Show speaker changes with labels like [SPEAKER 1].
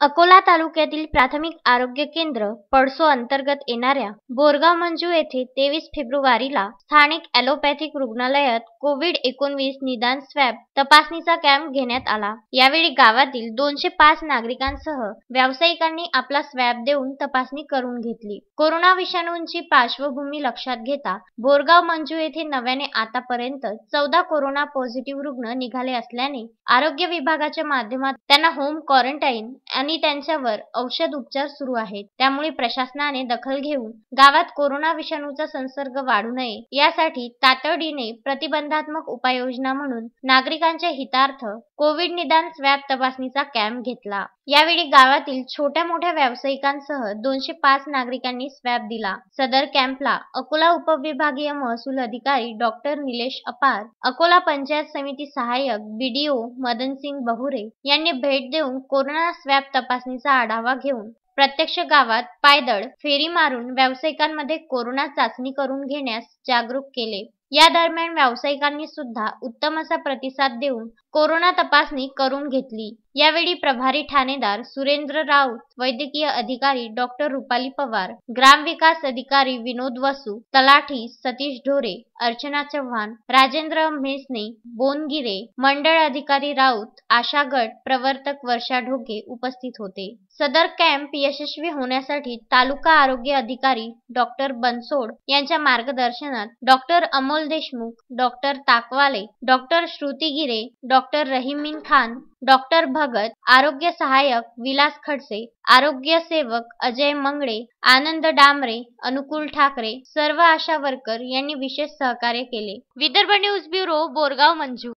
[SPEAKER 1] अकोला तालुक्यातील प्राथमिक आरोग्य केंद्र पळसो अंतर्गत येणाऱ्या बोरगाव मंजू येथे 23 फेब्रुवारीला स्थानिक ॲलोपॅथिक रुग्णालयात कोविड-19 निदान स्वॅब तपासणीचा कॅम्प घेण्यात आला। यावेळी गावातील 205 नागरिकांसह व्यावसायिकांनी आपला स्वॅब देऊन तपासणी करून घेतली। कोरोना विषाणूंची पार्श्वभूमी लक्षात घेता बोरगाव मंजू येथे नव्याने आतापर्यंत 14 कोरोना पॉझिटिव्ह रुग्ण निघाले असल्याने आरोग्य विभागाच्या माध्यमातून त्यांना होम क्वारंटाईन आणि त्यांच्यावर औषध उपचार सुरू आहेत। त्यामुळे प्रशासनाने दखल घेऊन गावात कोरोना विषाणूचा संसर्ग वाढू नये यासाठी तातडीने प्रतिबंधात्मक उपाययोजना म्हणून नागरिकांच्या हितार्थ कोविड निदान स्वॅब तपासणीचा कॅम्प घेतला। यावेळी गावातील छोट्या मोठ्या व्यावसायिकांसह 205 नागरिकांनी स्वॅब दिला। सदर कॅम्पला अकोला उपविभागीय महसूल अधिकारी डॉक्टर निलेश अपार, अकोला पंचायत समिती सहाय्यक BDO मदनसिंग बहुरे यांनी भेट देऊन कोरोना स्वॅब तपासणीचा आढावा घेऊन प्रत्यक्ष गावात पायदळ फेरी मारून व्यावसायिकांमध्ये कोरोना चाचणी करून घेण्यास जागरूक केले। या दरम्यान व्यावसायिकांनी सुद्धा उत्तम असा प्रतिसाद देऊन कोरोना तपासणी करून घेतली। यावेळी प्रभारी ठाणेदार सुरेंद्र राऊत, वैद्यकीय अधिकारी डॉक्टर रुपाली पवार, ग्रामविकास अधिकारी विनोद वसू, तलाठी सतीश ढोरे, अर्चना चव्हाण, राजेंद्र मेसने, बोनगिरे, मंडळ अधिकारी राऊत, आशा गट प्रवर्तक वर्षा ढोके उपस्थित होते। सदर कॅम्प यशस्वी होण्यासाठी तालुका आरोग्य अधिकारी डॉक्टर बनसोड यांच्या मार्गदर्शनात doctor Amol Deshmukh, doctor Takwale, doctor Shruti Gire, doctor Rahimeen Khan, doctor Bhagat, आरोग्य सहाय्यक विलास खडसे, आरोग्य सेवक अजय मंगळे, आनंद डांबरे, अनुकूल ठाकरे, सर्व आशा वर्कर यांनी विशेष सहकार्य केले। Vidarbha news bureau, Borgaon Manju.